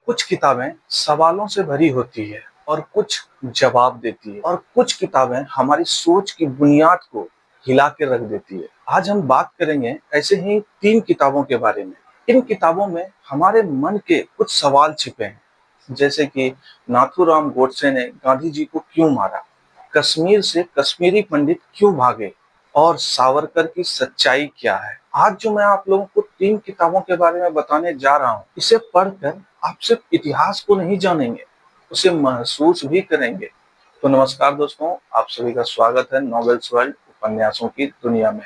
कुछ किताबें सवालों से भरी होती है और कुछ जवाब देती है और कुछ किताबें हमारी सोच की बुनियाद को हिला के रख देती है। आज हम बात करेंगे ऐसे ही 3 किताबों के बारे में। इन किताबों में हमारे मन के कुछ सवाल छिपे हैं, जैसे कि नाथूराम गोडसे ने गांधी जी को क्यों मारा, कश्मीर से कश्मीरी पंडित क्यों भागे और सावरकर की सच्चाई क्या है। आज जो मैं आप लोगों को 3 किताबों के बारे में बताने जा रहा हूँ, इसे पढ़कर आप सिर्फ इतिहास को नहीं जानेंगे, उसे महसूस भी करेंगे। तो नमस्कार दोस्तों, आप सभी का स्वागत है नॉवेल्स वर्ल्ड उपन्यासों की दुनिया में।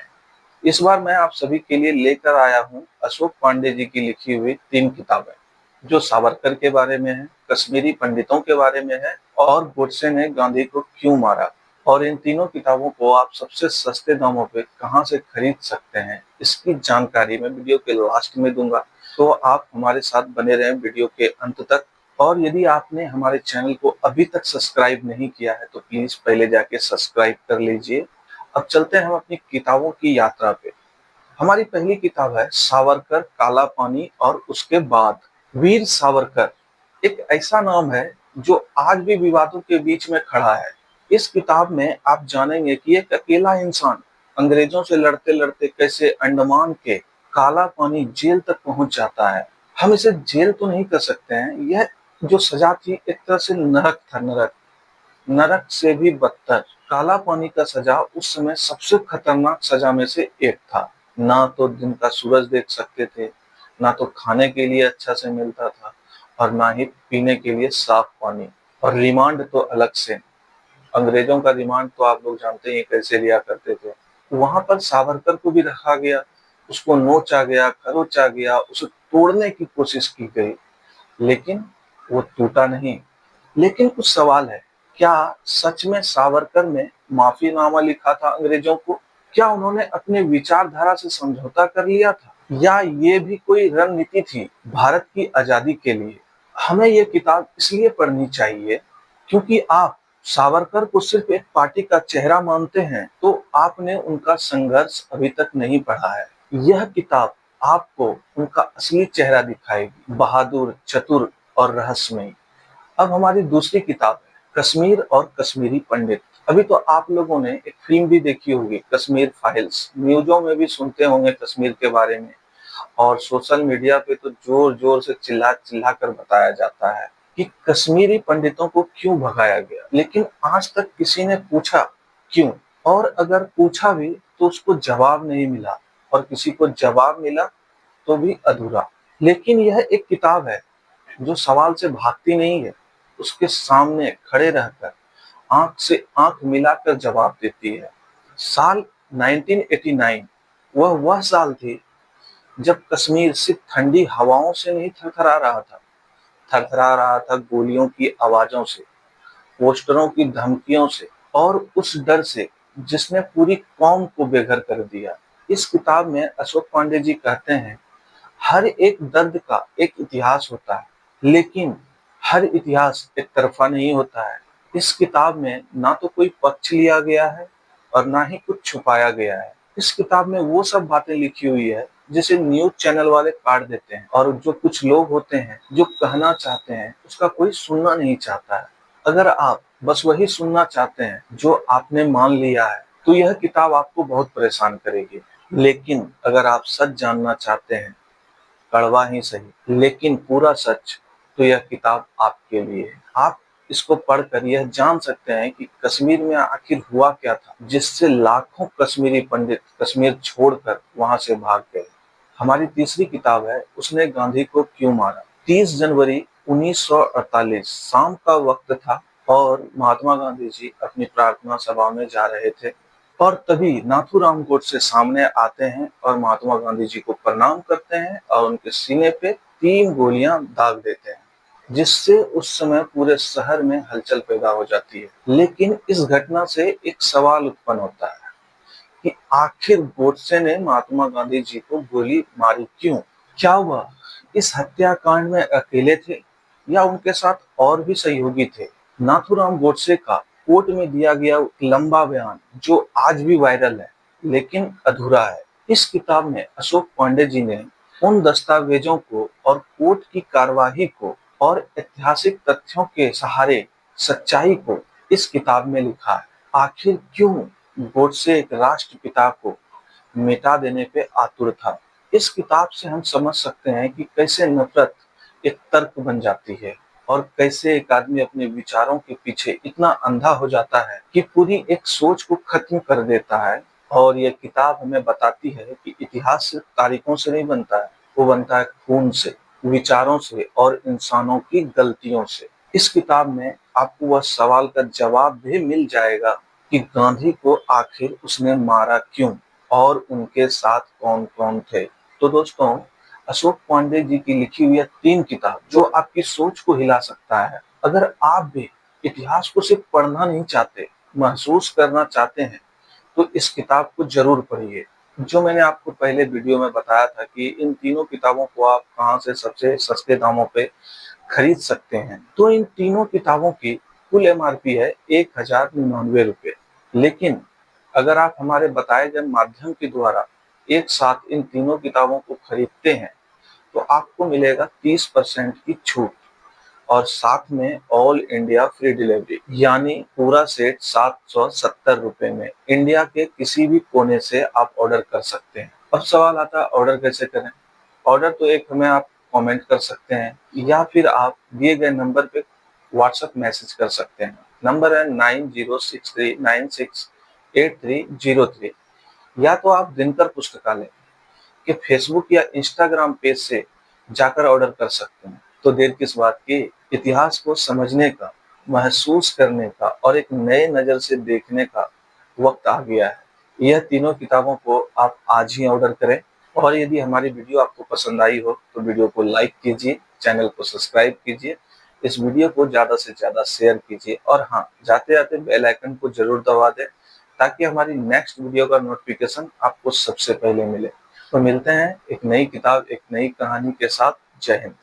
इस बार मैं आप सभी के लिए लेकर आया हूँ अशोक पांडे जी की लिखी हुई 3 किताबें, जो सावरकर के बारे में है, कश्मीरी पंडितों के बारे में है और गोडसे ने गांधी को क्यों मारा। और इन तीनों किताबों को आप सबसे सस्ते दामों पे कहां से खरीद सकते हैं, इसकी जानकारी मैं वीडियो के लास्ट में दूंगा। तो आप हमारे साथ बने रहें वीडियो के अंत तक। और यदि आपने हमारे चैनल को अभी तक सब्सक्राइब नहीं किया है तो प्लीज पहले जाके सब्सक्राइब कर लीजिए। अब चलते हैं हम अपनी किताबों की यात्रा पे। हमारी पहली किताब है सावरकर, काला पानी और उसके बाद। वीर सावरकर एक ऐसा नाम है जो आज भी विवादों के बीच में खड़ा है। इस किताब में आप जानेंगे कि एक अकेला इंसान अंग्रेजों से लड़ते लड़ते कैसे अंडमान के काला पानी जेल तक पहुंच जाता है। हम इसे जेल तो नहीं कर सकते हैं, यह जो सजा थी एक तरह से नरक था। नरक, नरक से भी बदतर। काला पानी का सजा उस समय सबसे खतरनाक सजा में से एक था। ना तो दिन का सूरज देख सकते थे, ना तो खाने के लिए अच्छा से मिलता था और ना ही पीने के लिए साफ पानी। और रिमांड तो अलग से। अंग्रेजों का रिमांड तो आप लोग जानते हैं कैसे लिया करते थे। वहां पर सावरकर को भी रखा गया, उसको नोचा गया, खरोचा गया, उसे तोड़ने की कोशिश की गई, लेकिन वो टूटा नहीं। लेकिन कुछ सवाल है, क्या सच में सावरकर ने माफीनामा लिखा था अंग्रेजों को? क्या उन्होंने अपने विचारधारा से समझौता कर लिया था, या ये भी कोई रणनीति थी भारत की आजादी के लिए? हमें ये किताब इसलिए पढ़नी चाहिए क्योंकि आप सावरकर को सिर्फ एक पार्टी का चेहरा मानते हैं तो आपने उनका संघर्ष अभी तक नहीं पढ़ा है। यह किताब आपको उनका असली चेहरा दिखाएगी, बहादुर, चतुर और रहस्यमयी। अब हमारी दूसरी किताब है कश्मीर और कश्मीरी पंडित। अभी तो आप लोगों ने एक फिल्म भी देखी होगी, कश्मीर फाइल्स। न्यूज़ों में भी सुनते होंगे कश्मीर के बारे में, और सोशल मीडिया पे तो जोर जोर से चिल्ला चिल्ला कर बताया जाता है कि कश्मीरी पंडितों को क्यों भगाया गया। लेकिन आज तक किसी ने पूछा क्यों? और अगर पूछा भी तो उसको जवाब नहीं मिला, और किसी को जवाब मिला तो भी अधूरा। लेकिन यह एक किताब है जो सवाल से भागती नहीं है, उसके सामने खड़े रहकर आंख से आंख मिलाकर जवाब देती है। साल 1989 वह साल थी जब कश्मीर सिर्फ ठंडी हवाओं से नहीं थरथरा रहा था, थरथरा रहा था गोलियों की आवाजों से, पोस्टरों की धमकियों से और उस डर से जिसने पूरी कौम को बेघर कर दिया। इस किताब में अशोक पांडे जी कहते हैं, हर एक दर्द का एक इतिहास होता है, लेकिन हर इतिहास एक तरफा नहीं होता है। इस किताब में ना तो कोई पक्ष लिया गया है और ना ही कुछ छुपाया गया है। इस किताब में वो सब बातें लिखी हुई है जिसे न्यूज चैनल वाले काट देते हैं, और जो कुछ लोग होते हैं जो कहना चाहते हैं उसका कोई सुनना नहीं चाहता है। अगर आप बस वही सुनना चाहते हैं जो आपने मान लिया है तो यह किताब आपको बहुत परेशान करेगी। लेकिन अगर आप सच जानना चाहते हैं, कड़वा ही सही लेकिन पूरा सच, तो यह किताब आपके लिए है। आप इसको पढ़कर यह जान सकते हैं कि कश्मीर में आखिर हुआ क्या था जिससे लाखों कश्मीरी पंडित कश्मीर छोड़कर वहां से भाग गए। हमारी तीसरी किताब है उसने गांधी को क्यों मारा। 30 जनवरी 1948 शाम का वक्त था और महात्मा गांधी जी अपनी प्रार्थना सभा में जा रहे थे, और तभी नाथूराम गोडसे सामने आते हैं और महात्मा गांधी जी को प्रणाम करते हैं और उनके सीने पे 3 गोलियां दाग देते हैं, जिससे उस समय पूरे शहर में हलचल पैदा हो जाती है। लेकिन इस घटना से एक सवाल उत्पन्न होता है कि आखिर गोडसे ने महात्मा गांधी जी को गोली मारी क्यों? क्या वह इस हत्याकांड में अकेले थे या उनके साथ और भी सहयोगी थे? नाथूराम गोडसे का कोर्ट में दिया गया लंबा बयान जो आज भी वायरल है लेकिन अधूरा है। इस किताब में अशोक पांडे जी ने उन दस्तावेजों को और कोर्ट की कार्यवाही को और ऐतिहासिक तथ्यों के सहारे सच्चाई को इस किताब में लिखा है। आखिर क्यों गोडसे एक राष्ट्रपिता को मिटा देने पे आतुर था। इस किताब से हम समझ सकते हैं कि कैसे नफरत एक तर्क बन जाती है और कैसे एक आदमी अपने विचारों के पीछे इतना अंधा हो जाता है कि पूरी एक सोच को खत्म कर देता है। और यह किताब हमें बताती है कि इतिहास सिर्फ तारीखों से नहीं बनता है, वो बनता है खून से, विचारों से और इंसानों की गलतियों से। इस किताब में आपको वह सवाल का जवाब भी मिल जाएगा कि गांधी को आखिर उसने मारा क्यों और उनके साथ कौन-कौन थे। तो दोस्तों, अशोक पांडे जी की लिखी हुई 3 किताब जो आपकी सोच को हिला सकता है। अगर आप भी इतिहास को सिर्फ पढ़ना नहीं चाहते, महसूस करना चाहते हैं, तो इस किताब को जरूर पढ़िए। जो मैंने आपको पहले वीडियो में बताया था कि इन तीनों किताबों को आप कहाँ से सबसे सस्ते दामों पे खरीद सकते हैं, तो इन तीनों किताबों की कुल एमआरपी है 1099 रुपये। लेकिन अगर आप हमारे बताए गए माध्यम के द्वारा एक साथ इन तीनों किताबों को खरीदते हैं तो आपको मिलेगा 30% की छूट और साथ में ऑल इंडिया फ्री डिलीवरी, यानी पूरा सेट 770 रुपए में इंडिया के किसी भी कोने से आप ऑर्डर कर सकते हैं। अब सवाल आता है ऑर्डर कैसे करें। ऑर्डर तो एक हमें आप कमेंट कर सकते हैं या फिर आप दिए गए नंबर पे व्हाट्सएप मैसेज कर सकते हैं। नंबर है 9063968303। या तो आप दिनकर पुस्तकालय के फेसबुक या इंस्टाग्राम पेज से जाकर ऑर्डर कर सकते हैं। तो देर किस बात की, इतिहास को समझने का, महसूस करने का और एक नए नजर से देखने का वक्त आ गया है। यह तीनों किताबों को आप आज ही ऑर्डर करें। और यदि हमारी वीडियो आपको पसंद आई हो तो वीडियो को लाइक कीजिए, चैनल को सब्सक्राइब कीजिए, इस वीडियो को ज्यादा से ज्यादा शेयर कीजिए और हाँ, जाते जाते बेल आइकन को जरूर दबा दें ताकि हमारी नेक्स्ट वीडियो का नोटिफिकेशन आपको सबसे पहले मिले। तो मिलते हैं एक नई किताब, एक नई कहानी के साथ। जय हिंद।